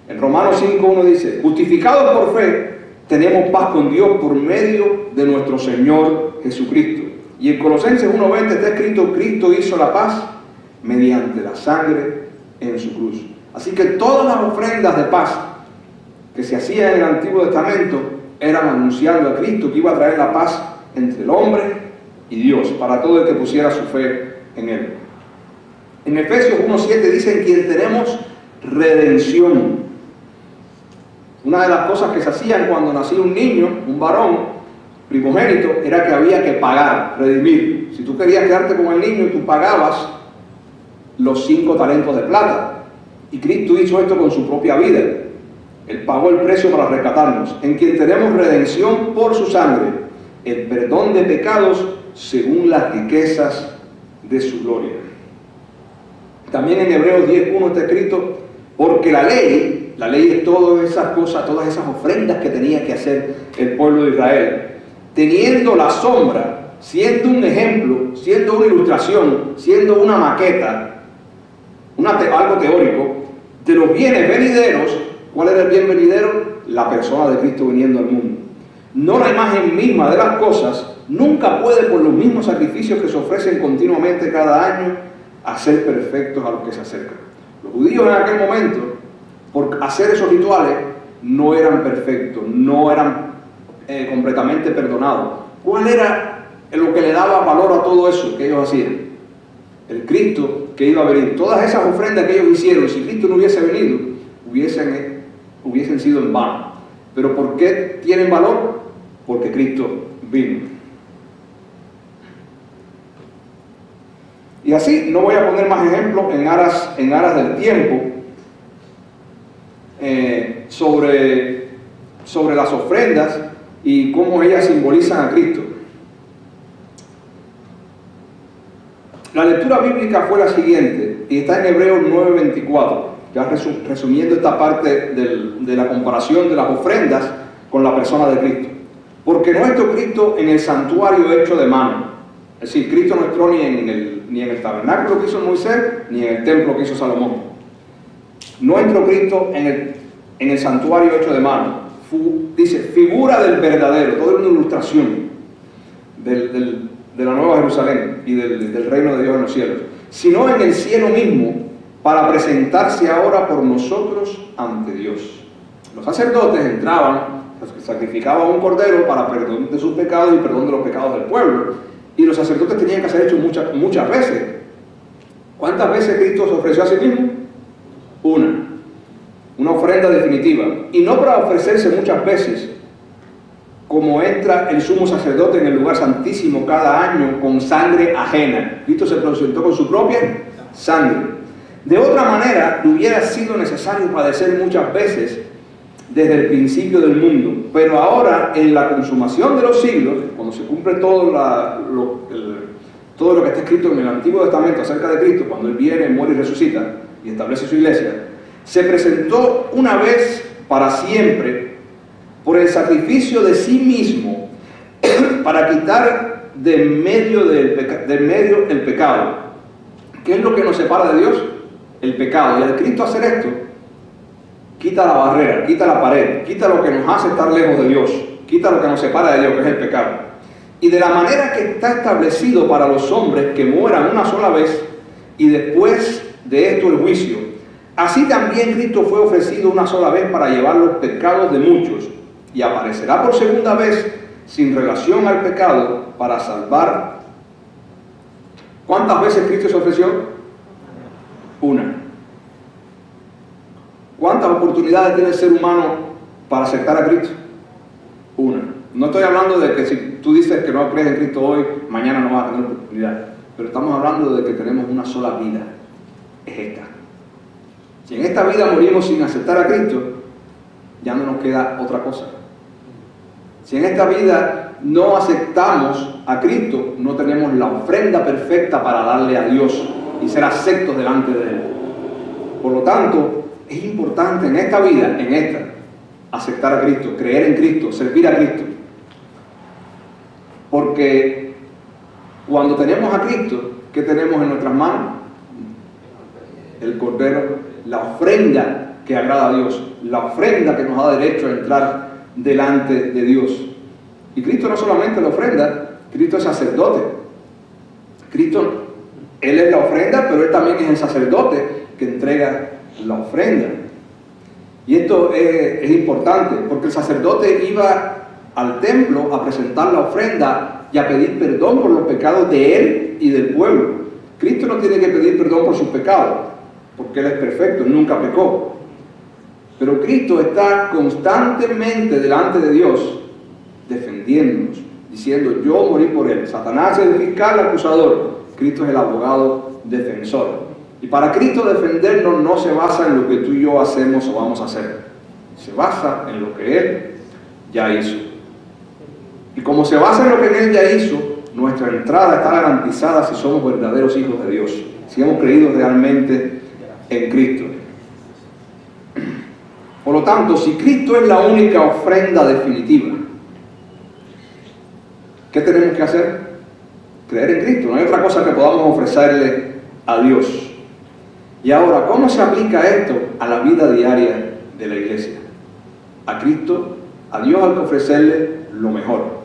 En Romanos 5:1 dice: justificados por fe, tenemos paz con Dios por medio de nuestro Señor Jesucristo. Y en Colosenses 1:20 está escrito: Cristo hizo la paz mediante la sangre en su cruz. Así que todas las ofrendas de paz que se hacían en el Antiguo Testamento eran anunciando a Cristo, que iba a traer la paz entre el hombre y Dios, para todo el que pusiera su fe en Él. En Efesios 1:7 dice: en quien tenemos redención. Una de las cosas que se hacían cuando nacía un niño, un varón primogénito, era que había que pagar, redimir. Si tú querías quedarte con el niño, tú pagabas los 5 talentos de plata. Y Cristo hizo esto con su propia vida. Él pagó el precio para rescatarnos. En quien tenemos redención por su sangre, el perdón de pecados según las riquezas de su gloria. También en Hebreos 10:1 está escrito: porque la ley es todas esas cosas, todas esas ofrendas que tenía que hacer el pueblo de Israel, teniendo la sombra, siendo un ejemplo, siendo una ilustración, siendo una maqueta, algo teórico, de los bienes venideros. ¿Cuál era el bien venidero? La persona de Cristo viniendo al mundo. No la imagen misma de las cosas nunca puede, por los mismos sacrificios que se ofrecen continuamente cada año, hacer perfectos a los que se acercan. Los judíos en aquel momento, por hacer esos rituales, no eran perfectos, no eran completamente perdonados. ¿Cuál era lo que le daba valor a todo eso que ellos hacían? El Cristo que iba a venir. Todas esas ofrendas que ellos hicieron, si Cristo no hubiese venido, hubiesen sido en vano. ¿Pero por qué tienen valor? Porque Cristo vino. Y así, no voy a poner más ejemplos en aras del tiempo sobre las ofrendas y cómo ellas simbolizan a Cristo. La lectura bíblica fue la siguiente, y está en Hebreos 9:24, ya resumiendo esta parte de la comparación de las ofrendas con la persona de Cristo. Porque no entró Cristo en el santuario hecho de mano. Es decir, Cristo no entró ni en el tabernáculo que hizo Moisés, ni en el templo que hizo Salomón. No entró Cristo en el santuario hecho de mano. Dice, figura del verdadero, toda una ilustración de la Nueva Jerusalén y del reino de Dios en los cielos, sino en el cielo mismo, para presentarse ahora por nosotros ante Dios. Los sacerdotes entraban, sacrificaban un cordero para perdón de sus pecados y perdón de los pecados del pueblo, y los sacerdotes tenían que hacer hecho muchas veces. ¿Cuántas veces Cristo se ofreció a sí mismo? Una una ofrenda definitiva, y no para ofrecerse muchas veces, como entra el sumo sacerdote en el lugar santísimo cada año con sangre ajena. Cristo se presentó con su propia sangre. De otra manera, le hubiera sido necesario padecer muchas veces desde el principio del mundo, pero ahora, en la consumación de los siglos, cuando se cumple todo lo que está escrito en el Antiguo Testamento acerca de Cristo, cuando Él viene, muere y resucita y establece su iglesia, se presentó una vez para siempre por el sacrificio de sí mismo para quitar de medio el pecado. ¿Qué es lo que nos separa de Dios? El pecado. Y al Cristo hacer esto, quita la barrera, quita la pared, quita lo que nos hace estar lejos de Dios, quita lo que nos separa de Dios, que es el pecado. Y de la manera que está establecido para los hombres que mueran una sola vez y después de esto el juicio, así también Cristo fue ofrecido una sola vez para llevar los pecados de muchos, y aparecerá por segunda vez sin relación al pecado para salvar. ¿Cuántas veces Cristo se ofreció? Una. ¿Cuántas oportunidades tiene el ser humano para aceptar a Cristo? Una. No estoy hablando de que si tú dices que no crees en Cristo hoy, mañana no vas a tener oportunidad. Pero estamos hablando de que tenemos una sola vida. Es esta. Si en esta vida morimos sin aceptar a Cristo, ya no nos queda otra cosa. Si en esta vida no aceptamos a Cristo, no tenemos la ofrenda perfecta para darle a Dios y ser aceptos delante de Él. Por lo tanto, es importante en esta vida, aceptar a Cristo, creer en Cristo, servir a Cristo. Porque cuando tenemos a Cristo, ¿qué tenemos en nuestras manos? El Cordero, la ofrenda que agrada a Dios, la ofrenda que nos da derecho a entrar delante de Dios. Y Cristo no solamente la ofrenda, Cristo es sacerdote. Cristo, Él es la ofrenda, pero Él también es el sacerdote que entrega la ofrenda. Y esto es importante, porque el sacerdote iba al templo a presentar la ofrenda y a pedir perdón por los pecados de él y del pueblo. Cristo no tiene que pedir perdón por sus pecados, porque Él es perfecto, Él nunca pecó. Pero Cristo está constantemente delante de Dios, defendiéndonos, diciendo: yo morí por Él. Satanás es el fiscal acusador, Cristo es el abogado defensor. Y para Cristo defendernos no se basa en lo que tú y yo hacemos o vamos a hacer, se basa en lo que Él ya hizo. Y como se basa en lo que Él ya hizo, nuestra entrada está garantizada si somos verdaderos hijos de Dios, si hemos creído realmente en Cristo. Por lo tanto, si Cristo es la única ofrenda definitiva, ¿qué tenemos que hacer? Creer en Cristo. No hay otra cosa que podamos ofrecerle a Dios. Y ahora, ¿cómo se aplica esto a la vida diaria de la iglesia? A Cristo, a Dios hay que ofrecerle lo mejor.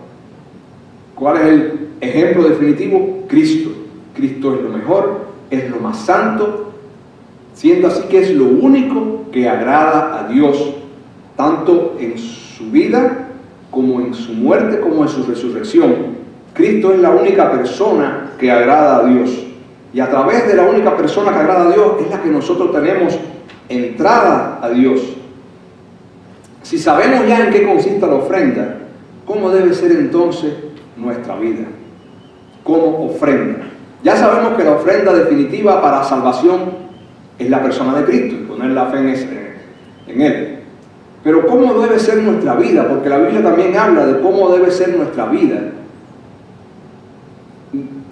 ¿Cuál es el ejemplo definitivo? Cristo. Cristo es lo mejor, es lo más santo, siendo así que es lo único que agrada a Dios, tanto en su vida, como en su muerte, como en su resurrección. Cristo es la única persona que agrada a Dios. Y a través de la única persona que agrada a Dios es la que nosotros tenemos entrada a Dios. Si sabemos ya en qué consiste la ofrenda, ¿cómo debe ser entonces nuestra vida? Como ofrenda. Ya sabemos que la ofrenda definitiva para salvación es la persona de Cristo y poner la fe en Él. Pero ¿cómo debe ser nuestra vida? Porque la Biblia también habla de cómo debe ser nuestra vida.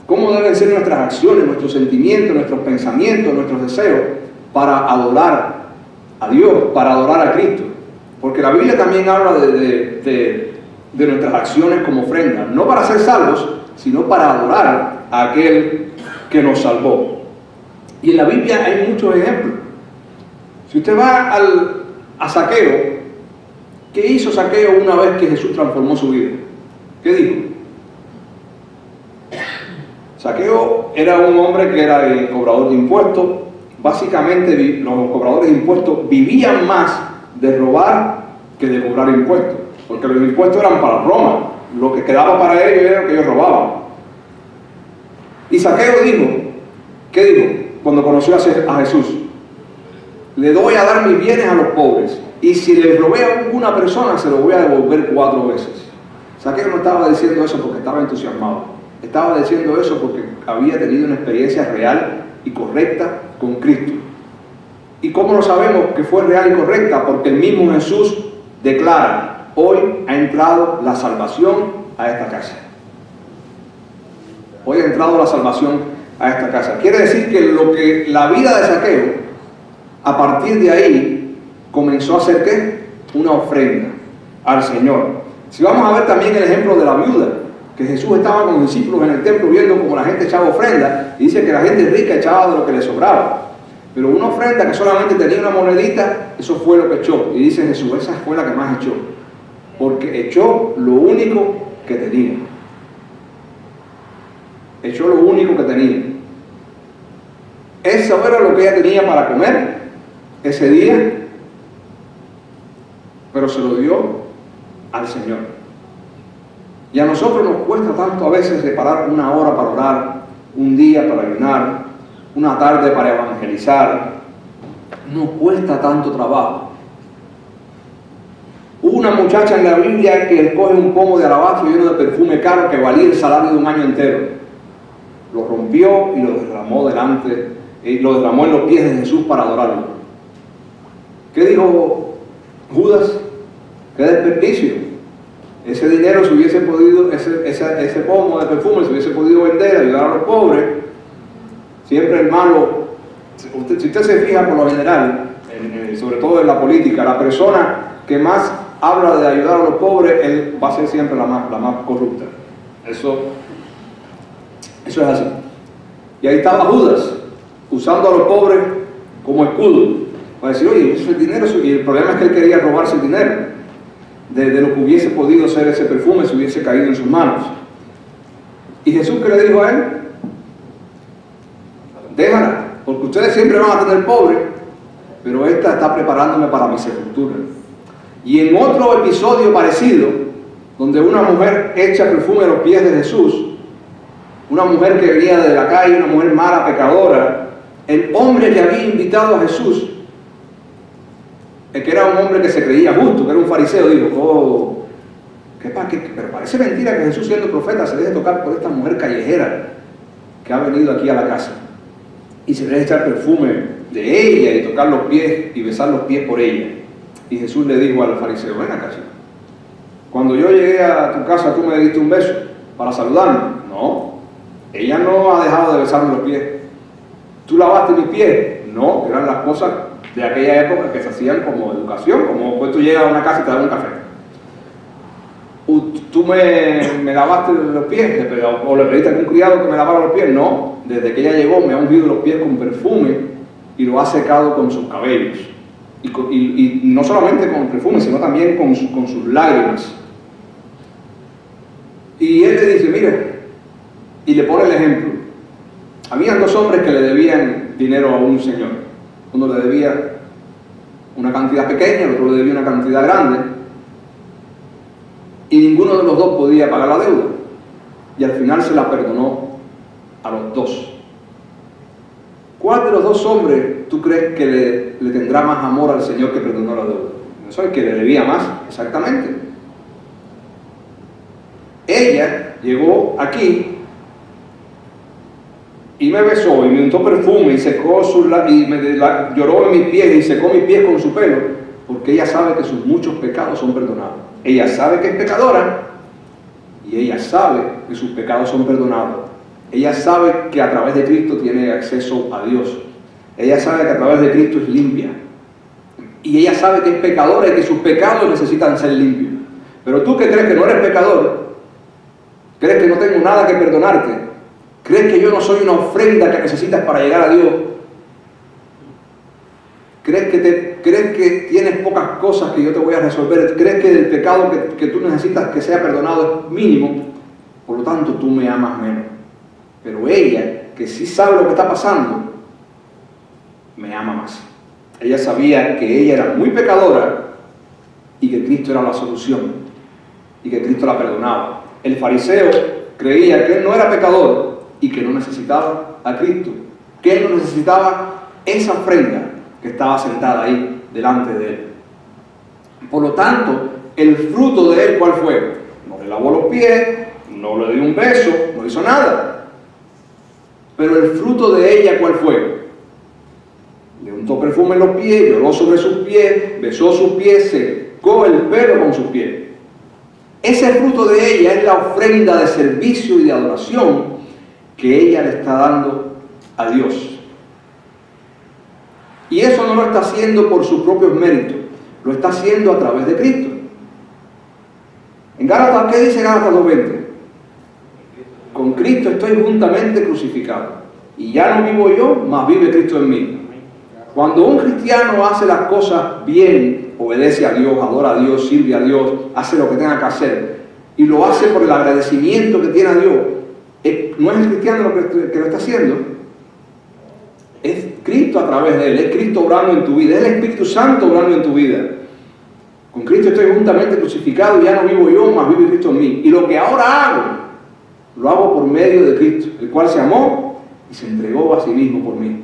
¿Cómo deben ser nuestras acciones, nuestros sentimientos, nuestros pensamientos, nuestros deseos para adorar a Dios, para adorar a Cristo? Porque la Biblia también habla de nuestras acciones como ofrenda, no para ser salvos, sino para adorar a aquel que nos salvó. Y en la Biblia hay muchos ejemplos. Si usted va a Zaqueo, ¿qué hizo Zaqueo una vez que Jesús transformó su vida? ¿Qué dijo? Zaqueo era un hombre que era el cobrador de impuestos. Básicamente los cobradores de impuestos vivían más de robar que de cobrar impuestos, porque los impuestos eran para Roma, lo que quedaba para ellos era lo que ellos robaban. Y Zaqueo dijo, ¿qué dijo cuando conoció a Jesús? le doy a dar mis bienes a los pobres, y si le robé a alguna persona, se lo voy a devolver 4 veces. Zaqueo no estaba diciendo eso porque estaba entusiasmado. Estaba diciendo eso porque había tenido una experiencia real y correcta con Cristo. ¿Y cómo lo sabemos que fue real y correcta? Porque el mismo Jesús declara: hoy ha entrado la salvación a esta casa. Hoy ha entrado la salvación a esta casa. Quiere decir que la vida de Zaqueo, a partir de ahí, comenzó a ser ¿qué? Una ofrenda al Señor. Si vamos a ver también el ejemplo de la viuda, que Jesús estaba con los discípulos en el templo viendo cómo la gente echaba ofrenda, y dice que la gente rica echaba de lo que le sobraba. Pero una ofrenda que solamente tenía una monedita, eso fue lo que echó. Y dice Jesús, esa fue la que más echó, porque echó lo único que tenía. Echó lo único que tenía. Eso era lo que ella tenía para comer ese día, pero se lo dio al Señor. Y a nosotros nos cuesta tanto a veces separar una hora para orar, un día para ayunar, una tarde para evangelizar. Nos cuesta tanto trabajo. Hubo una muchacha en la Biblia que coge un pomo de alabastro lleno de perfume caro que valía el salario de un año entero. Lo rompió y lo derramó lo derramó en los pies de Jesús para adorarlo. ¿Qué dijo Judas? ¡Qué desperdicio! Ese dinero se hubiese podido, ese pomo de perfume se hubiese podido vender, ayudar a los pobres. Siempre el malo, si usted se fija por lo general, sobre todo en la política, la persona que más habla de ayudar a los pobres, él va a ser siempre la más corrupta. Eso es así. Y ahí estaba Judas, usando a los pobres como escudo, para decir, oye, eso es dinero, y el problema es que él quería robarse el dinero de lo que hubiese podido ser ese perfume si hubiese caído en sus manos. Y Jesús, ¿qué le dijo a él? Déjala, porque ustedes siempre van a tener pobres, pero esta está preparándome para mi sepultura. Y en otro episodio parecido, donde una mujer echa perfume a los pies de Jesús, una mujer que venía de la calle, una mujer mala, pecadora, el hombre que había invitado a Jesús, el que era un hombre que se creía justo, que era un fariseo, dijo, oh, pero parece mentira que Jesús, siendo profeta, se deje tocar por esta mujer callejera que ha venido aquí a la casa y se deje echar perfume de ella y tocar los pies y besar los pies por ella. Y Jesús le dijo al fariseo, ven acá, chico, cuando yo llegué a tu casa, ¿tú me diste un beso para saludarme? No, ella no ha dejado de besarme los pies. ¿Tú lavaste mis pies? No, eran las cosas de aquella época que se hacían como educación, como pues tú llegas a una casa y te dan un café. ¿Tú me lavaste los pies? ¿O le pediste a un criado que me lavara los pies? No, desde que ella llegó me ha ungido los pies con perfume y lo ha secado con sus cabellos. Y no solamente con perfume, sino también con sus lágrimas. Y él le dice, mira, y le pone el ejemplo. Habían 2 hombres que le debían dinero a un señor. Uno le debía una cantidad pequeña, el otro le debía una cantidad grande, y ninguno de los 2 podía pagar la deuda, y al final se la perdonó a los 2. ¿Cuál de los 2 hombres tú crees que le tendrá más amor al Señor que perdonó la deuda? Eso es el que le debía más, exactamente. Ella llegó aquí y me besó y me untó perfume y secó lloró en mis pies y secó mis pies con su pelo, porque ella sabe que sus muchos pecados son perdonados. Ella sabe que es pecadora y ella sabe que sus pecados son perdonados. Ella sabe que a través de Cristo tiene acceso a Dios. Ella sabe que a través de Cristo es limpia. Y ella sabe que es pecadora y que sus pecados necesitan ser limpios. Pero tú que crees que no eres pecador, crees que no tengo nada que perdonarte, ¿crees que yo no soy una ofrenda que necesitas para llegar a Dios? ¿Crees que tienes pocas cosas que yo te voy a resolver? ¿Crees que el pecado que tú necesitas que sea perdonado es mínimo? Por lo tanto, tú me amas menos. Pero ella, que sí sabe lo que está pasando, me ama más. Ella sabía que ella era muy pecadora y que Cristo era la solución y que Cristo la perdonaba. El fariseo creía que él no era pecador y que no necesitaba a Cristo, que él no necesitaba esa ofrenda que estaba sentada ahí delante de él. Por lo tanto, el fruto de él, ¿cuál fue? No le lavó los pies, no le dio un beso, no hizo nada. Pero el fruto de ella, ¿cuál fue? Le untó perfume en los pies, lloró sobre sus pies, besó sus pies, secó el pelo con sus pies. Ese fruto de ella es la ofrenda de servicio y de adoración que ella le está dando a Dios. Y eso no lo está haciendo por sus propios méritos, lo está haciendo a través de Cristo. En Gálatas, ¿qué dice Gálatas 2:20? Con Cristo estoy juntamente crucificado, y ya no vivo yo, mas vive Cristo en mí. Cuando un cristiano hace las cosas bien, obedece a Dios, adora a Dios, sirve a Dios, hace lo que tenga que hacer, y lo hace por el agradecimiento que tiene a Dios, no es el cristiano que lo está haciendo, es Cristo a través de él, es Cristo obrando en tu vida, es el Espíritu Santo obrando en tu vida. Con Cristo estoy juntamente crucificado, y ya no vivo yo, mas vive Cristo en mí. Y lo que ahora hago, lo hago por medio de Cristo, el cual se amó y se entregó a sí mismo por mí.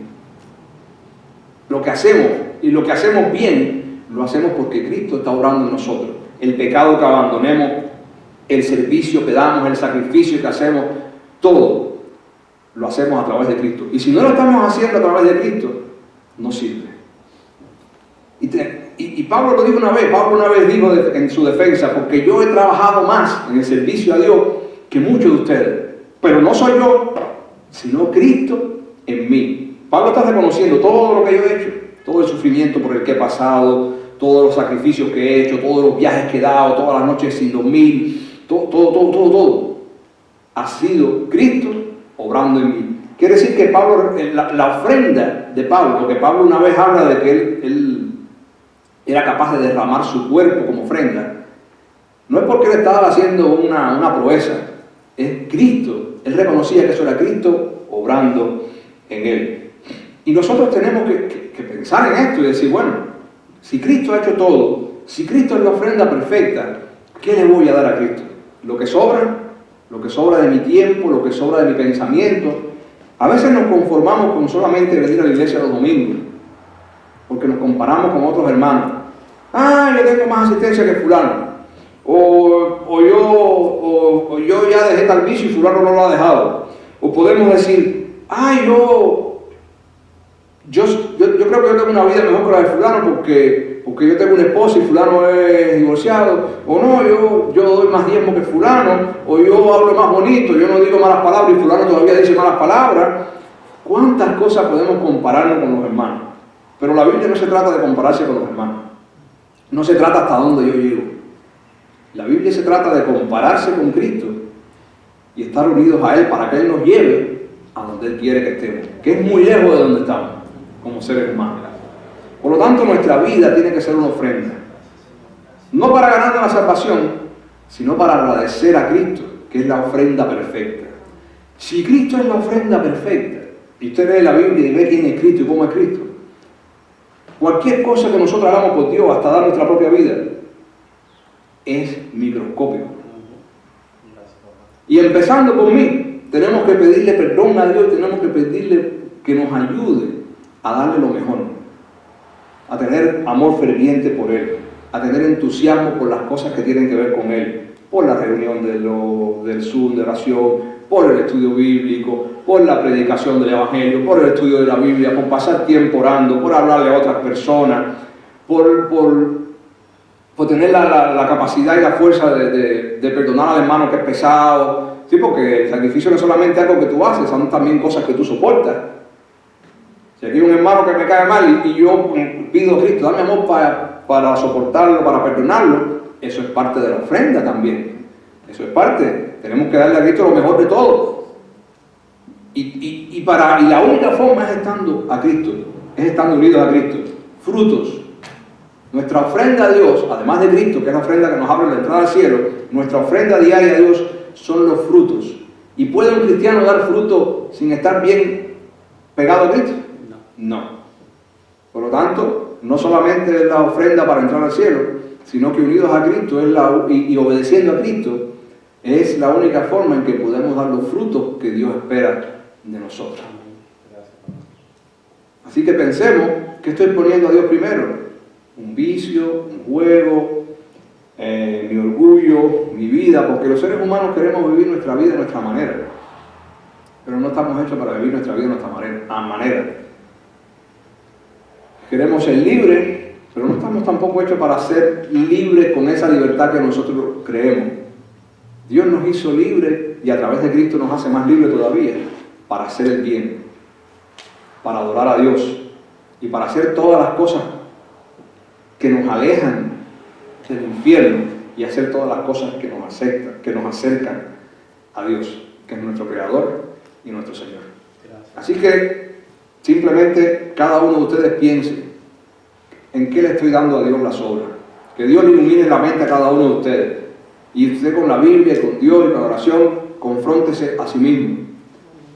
Lo que hacemos, y lo que hacemos bien, lo hacemos porque Cristo está obrando en nosotros. El pecado que abandonemos, el servicio que damos, el sacrificio que hacemos, todo lo hacemos a través de Cristo. Y si no lo estamos haciendo a través de Cristo, no sirve. Y Pablo lo dijo una vez, dijo en su defensa, porque yo he trabajado más en el servicio a Dios que muchos de ustedes, pero no soy yo, sino Cristo en mí. Pablo está reconociendo todo lo que yo he hecho, todo el sufrimiento por el que he pasado, todos los sacrificios que he hecho, todos los viajes que he dado, todas las noches sin dormir, todo. Ha sido Cristo obrando en mí. Quiere decir que Pablo, la ofrenda de Pablo, que Pablo una vez habla de que él era capaz de derramar su cuerpo como ofrenda, no es porque él estaba haciendo una proeza, es Cristo. Él reconocía que eso era Cristo obrando en él. Y nosotros tenemos que pensar en esto y decir, bueno, si Cristo ha hecho todo, si Cristo es la ofrenda perfecta, ¿qué le voy a dar a Cristo? Lo que sobra de mi tiempo, lo que sobra de mi pensamiento. A veces nos conformamos con solamente venir a la iglesia los domingos, porque nos comparamos con otros hermanos. Yo tengo más asistencia que fulano. O yo ya dejé tal vicio y fulano no lo ha dejado. O podemos decir, yo creo que yo tengo una vida mejor que la de fulano porque yo tengo una esposa y fulano es divorciado. O no, yo doy más diezmo que fulano. O yo hablo más bonito, yo no digo malas palabras y fulano todavía dice malas palabras. ¿Cuántas cosas podemos compararnos con los hermanos? Pero la Biblia no se trata de compararse con los hermanos. No se trata hasta dónde yo llego. La Biblia se trata de compararse con Cristo y estar unidos a Él para que Él nos lleve a donde Él quiere que estemos, que es muy lejos de donde estamos, como seres humanos. Por lo tanto, nuestra vida tiene que ser una ofrenda. No para ganar la salvación, sino para agradecer a Cristo, que es la ofrenda perfecta. Si Cristo es la ofrenda perfecta, y usted lee la Biblia y ve quién es Cristo y cómo es Cristo, cualquier cosa que nosotros hagamos por Dios, hasta dar nuestra propia vida, es microscópico. Y empezando por mí, tenemos que pedirle perdón a Dios, tenemos que pedirle que nos ayude a darle lo mejor, a tener amor ferviente por Él, a tener entusiasmo por las cosas que tienen que ver con Él, por la reunión del Zoom de oración, por el estudio bíblico, por la predicación del Evangelio, por el estudio de la Biblia, por pasar tiempo orando, por hablarle a otras personas, por tener la capacidad y la fuerza de perdonar al hermano que es pesado. Sí, porque el sacrificio no es solamente algo que tú haces, son también cosas que tú soportas. Si aquí hay un hermano que me cae mal y yo pido a Cristo, dame amor para soportarlo, para perdonarlo, eso es parte de la ofrenda también. Eso es parte. Tenemos que darle a Cristo lo mejor de todo. Y la única forma es estando a Cristo, es estando unidos a Cristo. Frutos. Nuestra ofrenda a Dios, además de Cristo, que es la ofrenda que nos abre la entrada al cielo, nuestra ofrenda diaria a Dios son los frutos. ¿Y puede un cristiano dar fruto sin estar bien pegado a Cristo? No. Por lo tanto, no solamente es la ofrenda para entrar al cielo, sino que unidos a Cristo y obedeciendo a Cristo, es la única forma en que podemos dar los frutos que Dios espera de nosotros. Así que pensemos ¿qué estoy poniendo a Dios primero? Un vicio, un juego, mi orgullo, mi vida, porque los seres humanos queremos vivir nuestra vida de nuestra manera, pero no estamos hechos para vivir nuestra vida de nuestra manera. Queremos ser libres, pero no estamos tampoco hechos para ser libres con esa libertad que nosotros creemos. Dios nos hizo libres y a través de Cristo nos hace más libres todavía para hacer el bien, para adorar a Dios y para hacer todas las cosas que nos alejan del infierno y hacer todas las cosas que nos acercan a Dios, que es nuestro Creador y nuestro Señor. Así que simplemente cada uno de ustedes piense en qué le estoy dando a Dios la sobra. Que Dios le ilumine la mente a cada uno de ustedes. Y usted con la Biblia, con Dios y con la oración, confróntese a sí mismo.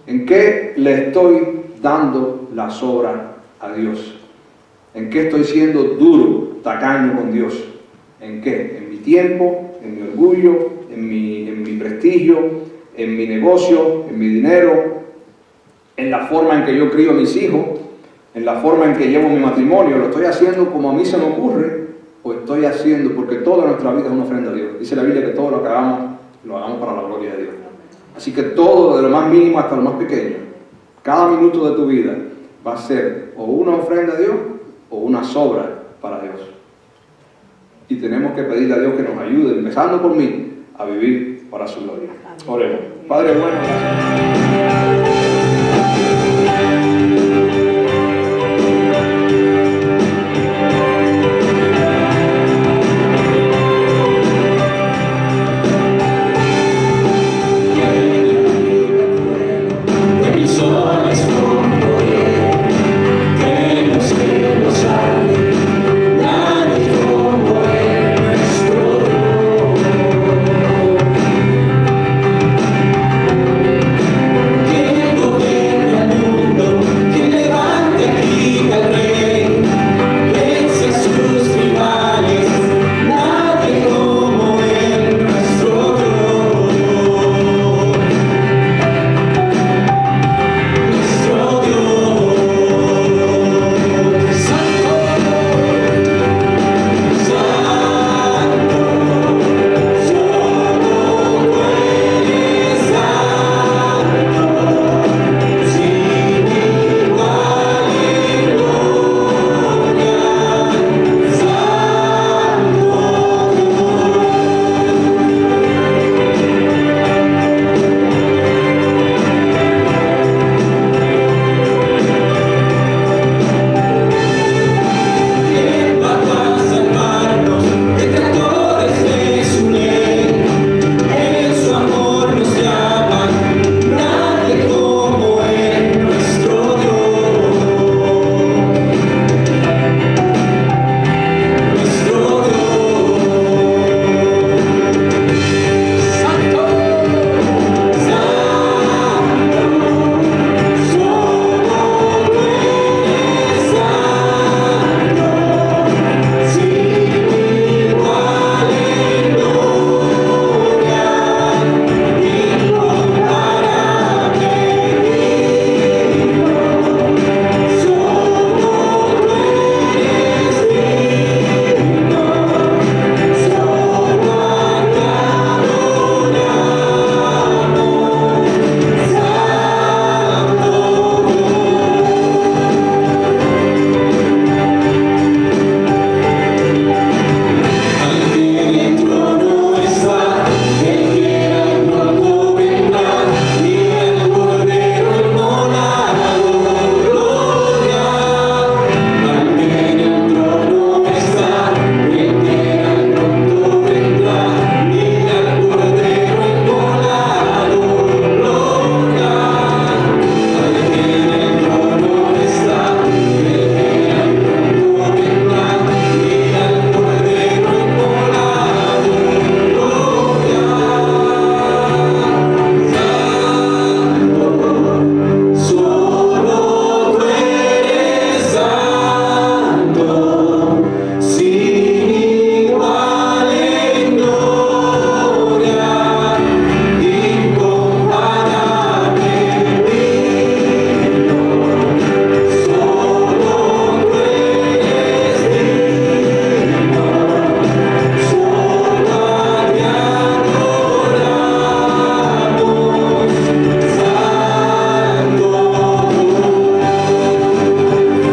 ¿En qué le estoy dando la sobra a Dios? ¿En qué estoy siendo duro, tacaño con Dios? ¿En qué? ¿En mi tiempo? ¿En mi orgullo? ¿En mi prestigio? ¿En mi negocio? ¿En mi dinero? ¿En la forma en que yo crío a mis hijos? ¿En la forma en que llevo mi matrimonio? ¿Lo estoy haciendo como a mí se me ocurre? ¿O estoy haciendo porque toda nuestra vida es una ofrenda a Dios? Dice la Biblia que todo lo que hagamos, lo hagamos para la gloria de Dios. Así que todo, de lo más mínimo hasta lo más pequeño, cada minuto de tu vida va a ser o una ofrenda a Dios o una sobra para Dios. Y tenemos que pedirle a Dios que nos ayude, empezando por mí, a vivir para su gloria. Oremos. Padre bueno, gracias.